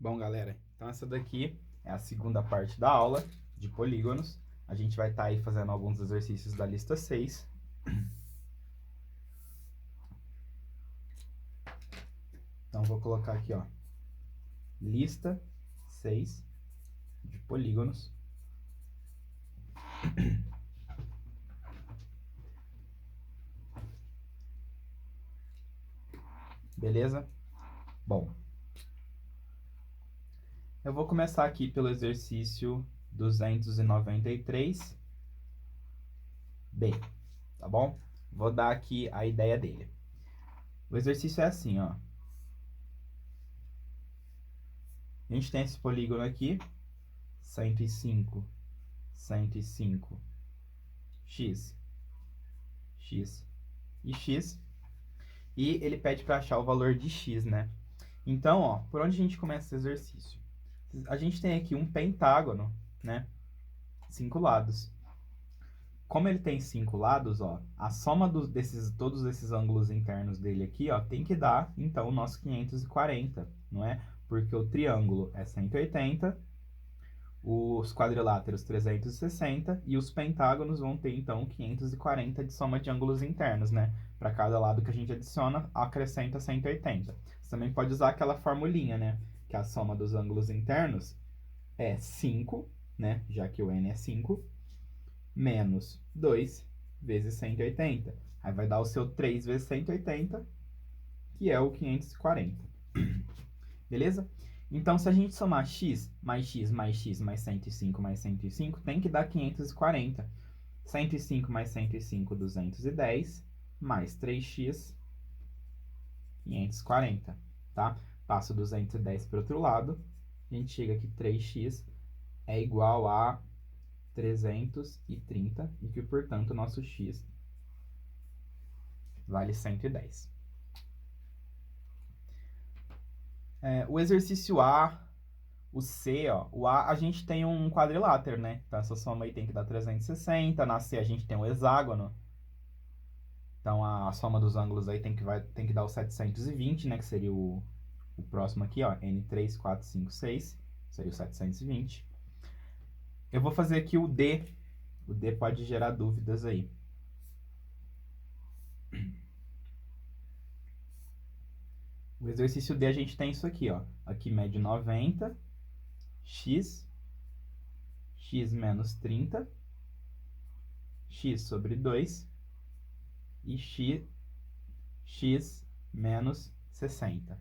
Bom, galera, então essa daqui é a segunda parte da aula de polígonos. A gente vai estar aí fazendo alguns exercícios da lista 6. Então, vou colocar aqui, ó, lista 6 de polígonos. Beleza? Bom, eu vou começar aqui pelo exercício 293B, tá bom? Vou dar aqui a ideia dele. O exercício é assim, ó. A gente tem esse polígono aqui, 105, 105, x, x e x. E ele pede para achar o valor de x, né? Então, ó, por onde a gente começa esse exercício? A gente tem aqui um pentágono, né? 5 lados. Como ele tem 5 lados, ó, a soma todos esses ângulos internos dele aqui, ó, tem que dar, então, o nosso 540, não é? Porque o triângulo é 180, os quadriláteros 360 e os pentágonos vão ter, então, 540 de soma de ângulos internos, né? Para cada lado que a gente adiciona, acrescenta 180. Você também pode usar aquela formulinha, né? Que a soma dos ângulos internos é 5, né? Já que o n é 5, menos 2 vezes 180. Aí vai dar o seu 3 vezes 180, que é o 540. Beleza? Então, se a gente somar x mais x mais x mais 105 mais 105, tem que dar 540. 105 mais 105, 210, mais 3x, 540, tá? Passo 210 para o outro lado, a gente chega aqui 3x é igual a 330, e que, portanto, o nosso x vale 110. O exercício A, o C, ó, o A a gente tem um quadrilátero, né? Então essa soma aí tem que dar 360, na C a gente tem um hexágono. Então a soma dos ângulos aí tem que dar o 720, né? Que seria o próximo aqui, ó, N3, 4, 5, 6, seria o 720. Eu vou fazer aqui o D. O D pode gerar dúvidas aí. O exercício D a gente tem isso aqui, ó. Aqui mede 90, x menos 30, x sobre 2 e x menos 60.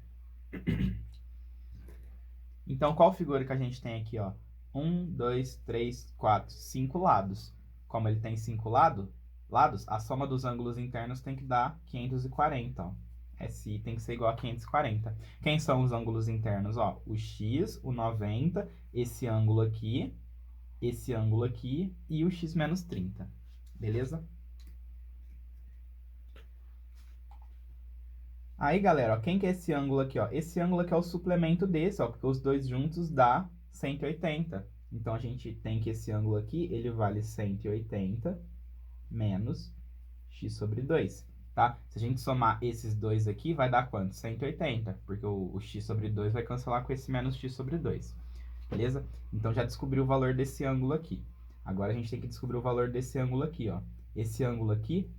Então, qual figura que a gente tem aqui, ó? 1, 2, 3, 4, 5 lados. Como ele tem 5 lados, a soma dos ângulos internos tem que dar 540, ó. SI tem que ser igual a 540. Quem são os ângulos internos? Ó, o x, o 90, esse ângulo aqui e o x menos 30. Beleza? Aí, galera, ó, quem que é esse ângulo aqui, ó? Esse ângulo aqui é o suplemento desse, ó, porque os dois juntos dá 180. Então, a gente tem que esse ângulo aqui, ele vale 180 menos x sobre 2, tá? Se a gente somar esses dois aqui, vai dar quanto? 180, porque o x sobre 2 vai cancelar com esse menos x sobre 2, beleza? Então, já descobriu o valor desse ângulo aqui. Agora, a gente tem que descobrir o valor desse ângulo aqui, ó. Esse ângulo aqui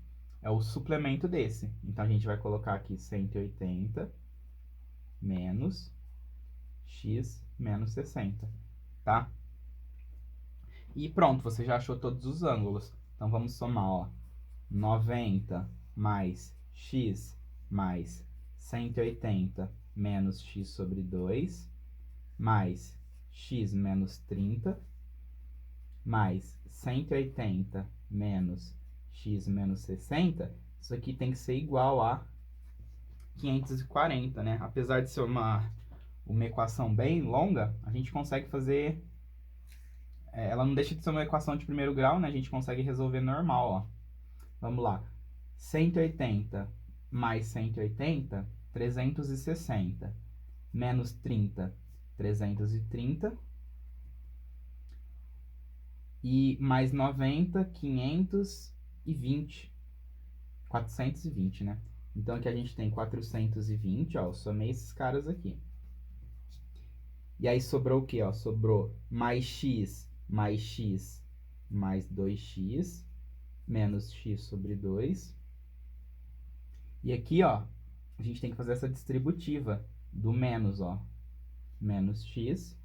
é o suplemento desse. Então, a gente vai colocar aqui 180 menos x menos 60, tá? E pronto, você já achou todos os ângulos. Então, vamos somar, ó. 90 mais x mais 180 menos x sobre 2, mais x menos 30, mais 180 menos x menos 60, isso aqui tem que ser igual a 540, né? Apesar de ser uma equação bem longa, a gente consegue fazer... ela não deixa de ser uma equação de primeiro grau, né? A gente consegue resolver normal, ó. Vamos lá. 180 mais 180, 360. Menos 30, 330. E mais 90, 520. 420, né? Então, aqui a gente tem 420, ó. Eu somei esses caras aqui. E aí sobrou o quê? Ó? Sobrou mais x mais 2x menos x sobre 2. E aqui, ó, a gente tem que fazer essa distributiva do menos, ó. Menos x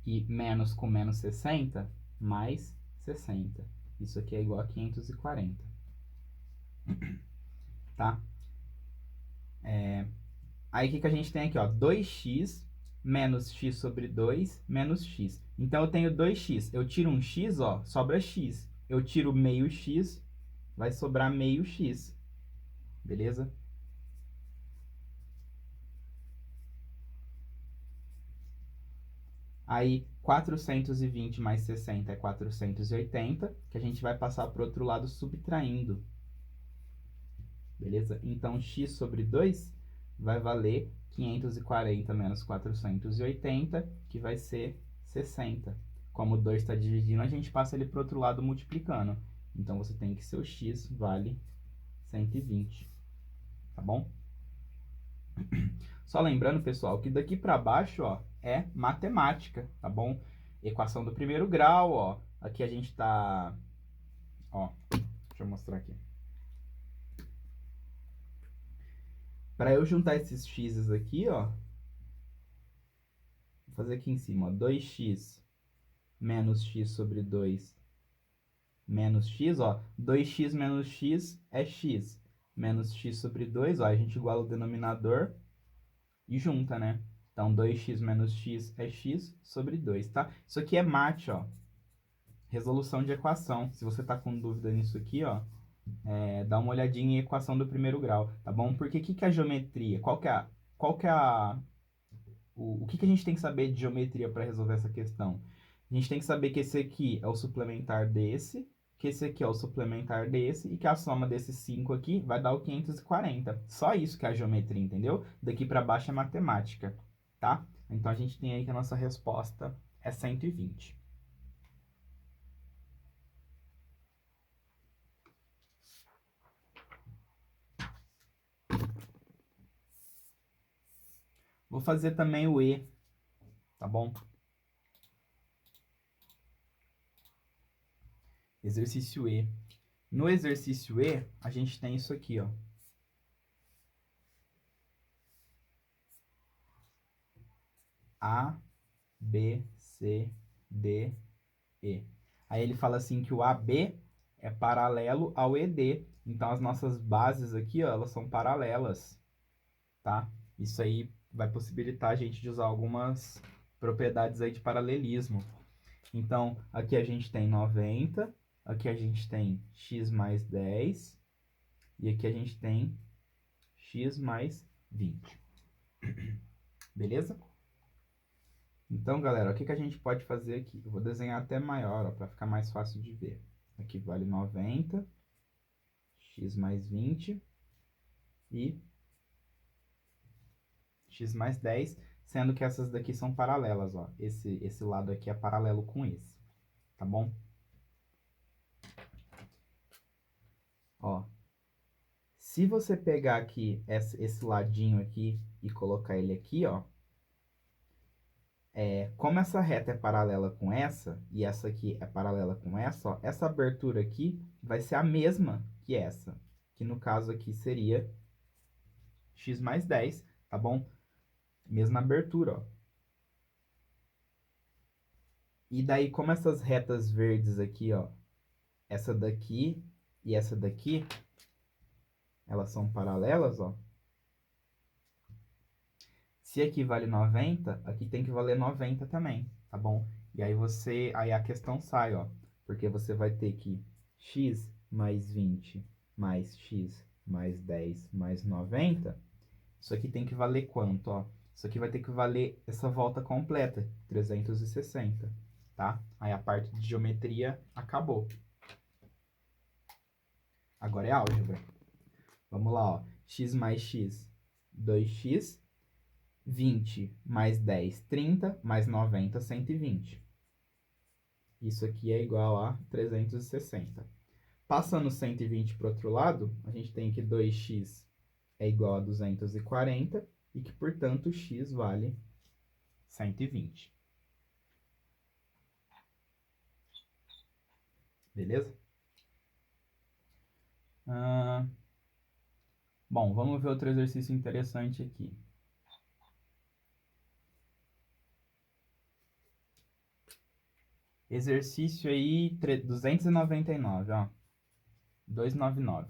e menos com menos 60, mais 60. Isso aqui é igual a 540. Tá? Aí, o que a gente tem aqui, ó? 2x menos x sobre 2 menos x. Então, eu tenho 2x. Eu tiro um x, ó, sobra x. Eu tiro meio x, vai sobrar meio x. Beleza? Aí, 420 mais 60 é 480, que a gente vai passar para o outro lado subtraindo. Beleza? Então, x sobre 2 vai valer 540 menos 480, que vai ser 60. Como o 2 está dividindo, a gente passa ele para o outro lado multiplicando. Então, você tem que seu x vale 120. Tá bom? Só lembrando, pessoal, que daqui para baixo, ó, é matemática, tá bom? Equação do primeiro grau, ó. Aqui a gente tá... Ó, deixa eu mostrar aqui. Para eu juntar esses x's aqui, ó, vou fazer aqui em cima, ó, 2x menos x sobre 2 menos x, ó, 2x menos x é x, menos x sobre 2, ó, a gente iguala o denominador e junta, né? Então, 2x menos x é x sobre 2, tá? Isso aqui é mate, ó, resolução de equação. Se você tá com dúvida nisso aqui, ó, dá uma olhadinha em equação do primeiro grau, tá bom? Porque o que é a geometria? Qual que é o que a gente tem que saber de geometria para resolver essa questão? A gente tem que saber que esse aqui é o suplementar desse, que esse aqui é o suplementar desse, e que a soma desses 5 aqui vai dar o 540. Só isso que é a geometria, entendeu? Daqui para baixo é matemática, tá? Então, a gente tem aí que a nossa resposta é 120. Vou fazer também o E, tá bom? Exercício E. No exercício E, a gente tem isso aqui, ó. A, B, C, D, E. Aí ele fala assim que o AB é paralelo ao ED. Então, as nossas bases aqui, ó, elas são paralelas, tá? Isso aí vai possibilitar a gente de usar algumas propriedades aí de paralelismo. Então, aqui a gente tem 90, aqui a gente tem x mais 10, e aqui a gente tem x mais 20. Beleza? Então, galera, o que a gente pode fazer aqui? Eu vou desenhar até maior, para ficar mais fácil de ver. Aqui vale 90, x mais 20 e x mais 10, sendo que essas daqui são paralelas, ó. Esse lado aqui é paralelo com esse, tá bom? Ó, se você pegar aqui esse ladinho aqui e colocar ele aqui, ó, como essa reta é paralela com essa, e essa aqui é paralela com essa, ó, essa abertura aqui vai ser a mesma que essa, que no caso aqui seria x mais 10, tá bom? Mesma abertura, ó. E daí, como essas retas verdes aqui, ó, essa daqui e essa daqui, elas são paralelas, ó. Se aqui vale 90, aqui tem que valer 90 também, tá bom? E aí a questão sai, ó, porque você vai ter que x mais 20 mais x mais 10 mais 90, isso aqui tem que valer quanto, ó? Isso aqui vai ter que valer essa volta completa, 360, tá? Aí a parte de geometria acabou. Agora é álgebra. Vamos lá, ó. X mais x, 2x. 20 mais 10, 30, mais 90, 120. Isso aqui é igual a 360. Passando 120 para o outro lado, a gente tem que 2x é igual a 240 e que, portanto, x vale 120. Beleza? Bom, vamos ver outro exercício interessante aqui. Exercício aí 299, ó. 299.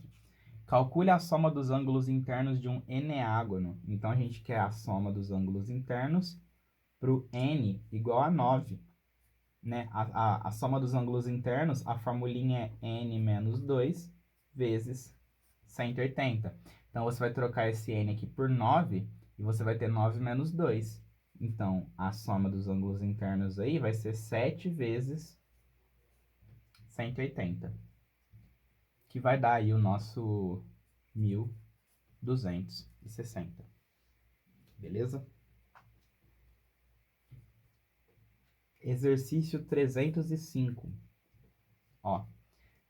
Calcule a soma dos ângulos internos de um eneágono. Então, a gente quer a soma dos ângulos internos para o n igual a 9. Né? A soma dos ângulos internos, a formulinha é n menos 2 vezes 180. Então, você vai trocar esse n aqui por 9 e você vai ter 9 menos 2. Então, a soma dos ângulos internos aí vai ser 7 vezes 180, que vai dar aí o nosso 1.260. Beleza? Exercício 305. Ó,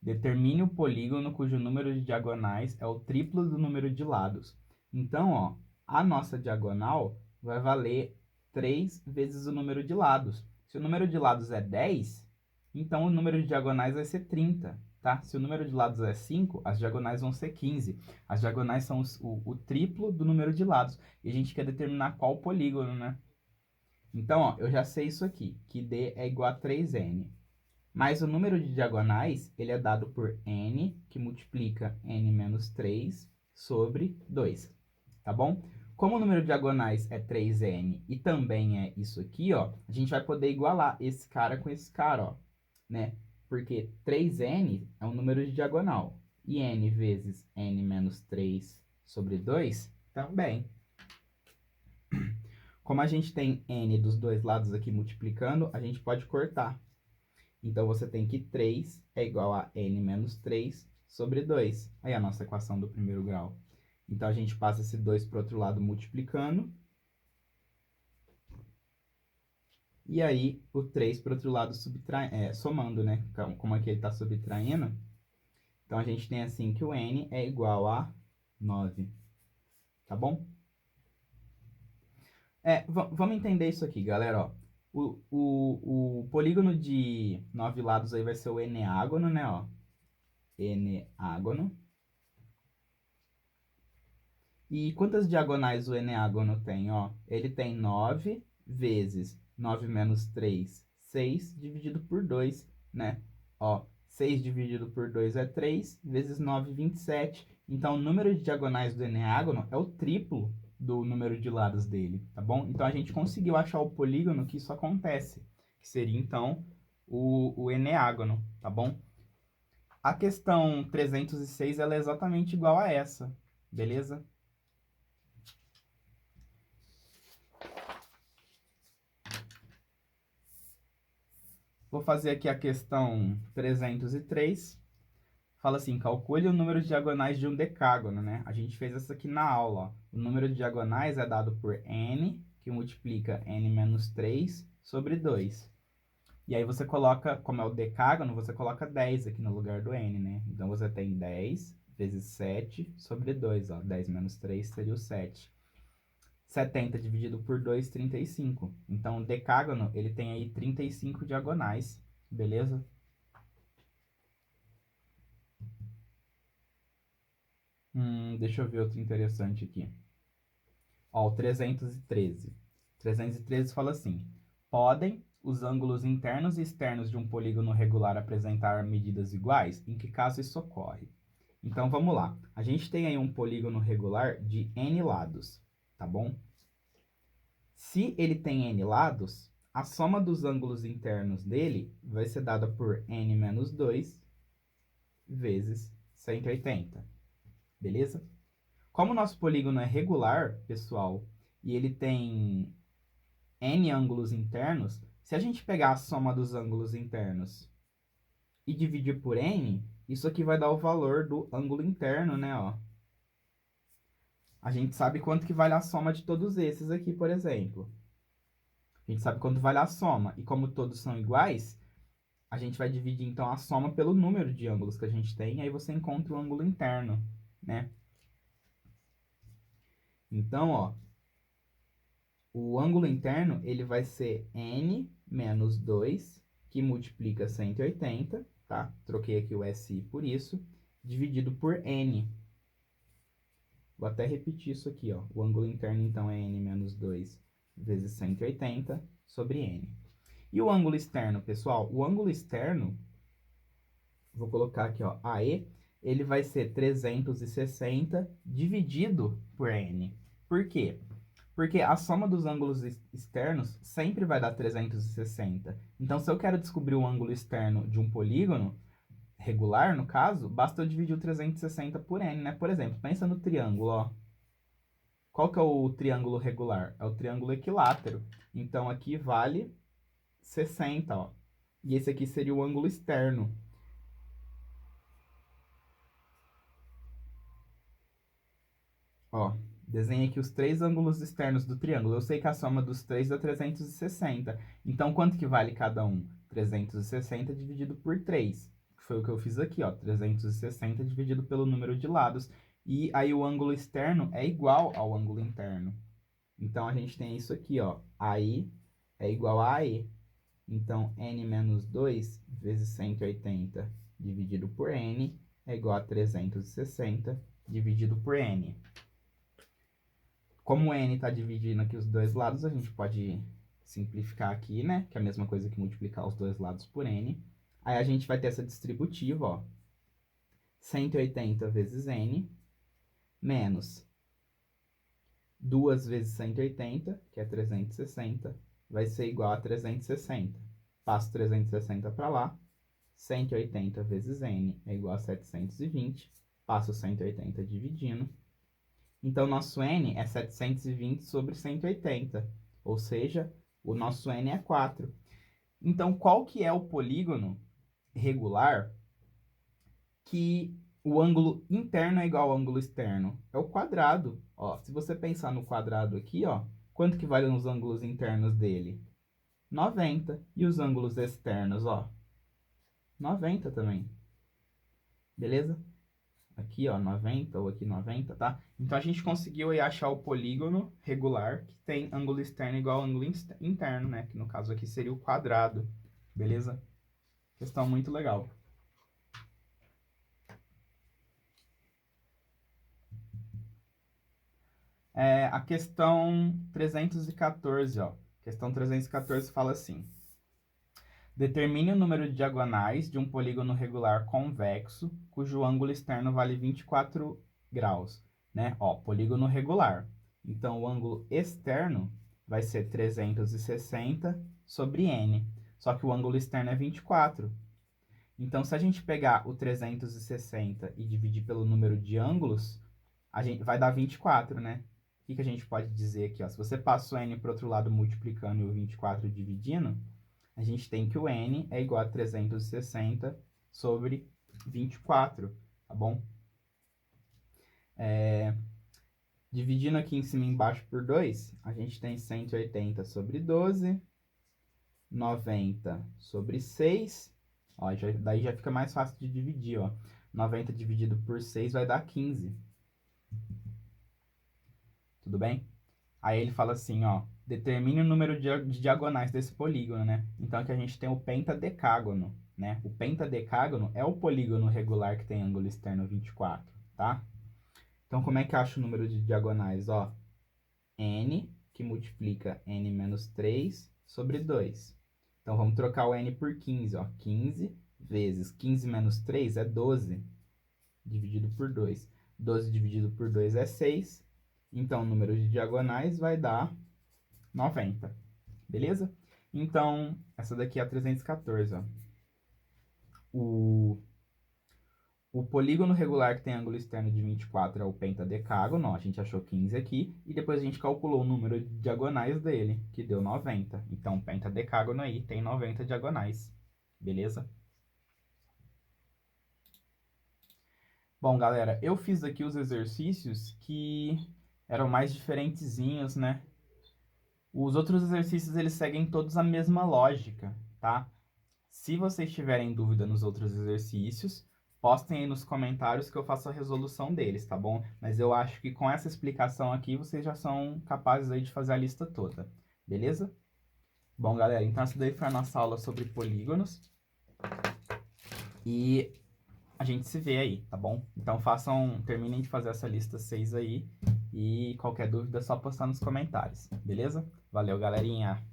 determine o polígono cujo número de diagonais é o triplo do número de lados. Então, ó, a nossa diagonal vai valer 3 vezes o número de lados. Se o número de lados é 10, então o número de diagonais vai ser 30, tá? Se o número de lados é 5, as diagonais vão ser 15. As diagonais são o triplo do número de lados. E a gente quer determinar qual polígono, né? Então, ó, eu já sei isso aqui, que D é igual a 3n. Mas o número de diagonais, ele é dado por n, que multiplica n menos 3 sobre 2, tá bom? Como o número de diagonais é 3n e também é isso aqui, ó, a gente vai poder igualar esse cara com esse cara, ó, né? Porque 3n é um número de diagonal, e n vezes n menos 3 sobre 2 também. Como a gente tem n dos dois lados aqui multiplicando, a gente pode cortar. Então, você tem que 3 é igual a n menos 3 sobre 2. Aí a nossa equação do primeiro grau. Então, a gente passa esse 2 para o outro lado multiplicando. E aí, o 3 para o outro lado somando, né? Como aqui ele está subtraindo. Então, a gente tem assim que o n é igual a 9. Tá bom? Vamos entender isso aqui, galera, ó. O polígono de 9 lados aí vai ser o eneágono, né, ó. Eneágono. E quantas diagonais o eneágono tem, ó? Ele tem 9 vezes 9 menos 3, 6 dividido por 2, né? Ó, 6 dividido por 2 é 3, vezes 9, 27. Então, o número de diagonais do eneágono é o triplo do número de lados dele, tá bom? Então, a gente conseguiu achar o polígono que isso acontece, que seria, então, o eneágono, tá bom? A questão 306, ela é exatamente igual a essa, beleza? Vou fazer aqui a questão 303. Fala assim, calcule o número de diagonais de um decágono, né? A gente fez isso aqui na aula, ó. O número de diagonais é dado por n, que multiplica n menos 3 sobre 2. E aí você coloca, como é o decágono, você coloca 10 aqui no lugar do n, né? Então, você tem 10 vezes 7 sobre 2, ó. 10 menos 3 seria o 7. 70 dividido por 2, 35. Então, o decágono, ele tem aí 35 diagonais, beleza? Deixa eu ver outro interessante aqui. Ó, o 313. 313 fala assim, podem os ângulos internos e externos de um polígono regular apresentar medidas iguais? Em que caso isso ocorre? Então, vamos lá. A gente tem aí um polígono regular de n lados, tá bom? Se ele tem n lados, a soma dos ângulos internos dele vai ser dada por n menos 2 vezes 180. Beleza? Como o nosso polígono é regular, pessoal, e ele tem n ângulos internos, se a gente pegar a soma dos ângulos internos e dividir por n, isso aqui vai dar o valor do ângulo interno, né? Ó. A gente sabe quanto que vale a soma de todos esses aqui, por exemplo. A gente sabe quanto vale a soma. E como todos são iguais, a gente vai dividir, então, a soma pelo número de ângulos que a gente tem, e aí você encontra o ângulo interno, né? Então, ó, o ângulo interno, ele vai ser n menos 2, que multiplica 180, tá? Troquei aqui o SI por isso, dividido por n. Vou até repetir isso aqui, ó. O ângulo interno, então, é n menos 2 vezes 180 sobre n. E o ângulo externo, pessoal? O ângulo externo, vou colocar aqui, ó, AE, ele vai ser 360 dividido por n. Por quê? Porque a soma dos ângulos externos sempre vai dar 360. Então, se eu quero descobrir o ângulo externo de um polígono regular, no caso, basta eu dividir o 360 por n, né? Por exemplo, pensa no triângulo, ó. Qual que é o triângulo regular? É o triângulo equilátero. Então, aqui vale 60, ó. E esse aqui seria o ângulo externo. Ó, desenha aqui os três ângulos externos do triângulo. Eu sei que a soma dos três dá 360. Então, quanto que vale cada um? 360 dividido por 3. Foi o que eu fiz aqui, ó. 360 dividido pelo número de lados. E aí o ângulo externo é igual ao ângulo interno. Então, a gente tem isso aqui, ó. AI é igual a AE. Então, n menos 2 vezes 180 dividido por n é igual a 360 dividido por n. Como o n está dividindo aqui os dois lados, a gente pode simplificar aqui, né? Que é a mesma coisa que multiplicar os dois lados por n. Aí a gente vai ter essa distributiva, ó. 180 vezes n, menos 2 vezes 180, que é 360, vai ser igual a 360. Passo 360 para lá. 180 vezes n é igual a 720. Passo 180 dividindo. Então, nosso n é 720 sobre 180, ou seja, o nosso n é 4. Então, qual que é o polígono regular que o ângulo interno é igual ao ângulo externo? É o quadrado. Ó, se você pensar no quadrado aqui, ó, quanto que valem os ângulos internos dele? 90. E os ângulos externos, ó? 90 também. Beleza? Aqui, ó, 90 ou aqui 90, tá? Então, a gente conseguiu aí achar o polígono regular que tem ângulo externo igual ao ângulo interno, né? Que no caso aqui seria o quadrado, beleza? Questão muito legal. A questão 314, ó. Questão 314 fala assim. Determine o número de diagonais de um polígono regular convexo, cujo ângulo externo vale 24 graus, né? Ó, polígono regular. Então, o ângulo externo vai ser 360 sobre n. Só que o ângulo externo é 24. Então, se a gente pegar o 360 e dividir pelo número de ângulos, a gente vai dar 24, né? O que a gente pode dizer aqui, ó? Se você passa o n para o outro lado multiplicando e o 24 dividindo, a gente tem que o n é igual a 360 sobre 24, tá bom? Dividindo aqui em cima e embaixo por 2, a gente tem 180 sobre 12, 90 sobre 6, ó, daí já fica mais fácil de dividir, ó. 90 dividido por 6 vai dar 15. Tudo bem? Aí ele fala assim, ó, determine o número de diagonais desse polígono, né? Então aqui a gente tem o pentadecágono, né? O pentadecágono é o polígono regular que tem ângulo externo 24, tá? Então como é que acha o número de diagonais, ó? N, que multiplica n menos 3 sobre 2. Então vamos trocar o n por 15, ó. 15 vezes 15 menos 3 é 12, dividido por 2. 12 dividido por 2 é 6. Então, o número de diagonais vai dar 90. Beleza? Então, essa daqui é a 314, ó. O polígono regular que tem ângulo externo de 24 é o pentadecágono, ó, a gente achou 15 aqui, e depois a gente calculou o número de diagonais dele, que deu 90. Então, o pentadecágono aí tem 90 diagonais. Beleza? Bom, galera, eu fiz aqui os exercícios que eram mais diferentezinhos, né? Os outros exercícios, eles seguem todos a mesma lógica, tá? Se vocês tiverem dúvida nos outros exercícios, postem aí nos comentários que eu faço a resolução deles, tá bom? Mas eu acho que com essa explicação aqui, vocês já são capazes aí de fazer a lista toda, beleza? Bom, galera, então essa daí foi a nossa aula sobre polígonos. E a gente se vê aí, tá bom? Então terminem de fazer essa lista 6 aí. E qualquer dúvida é só postar nos comentários, beleza? Valeu, galerinha!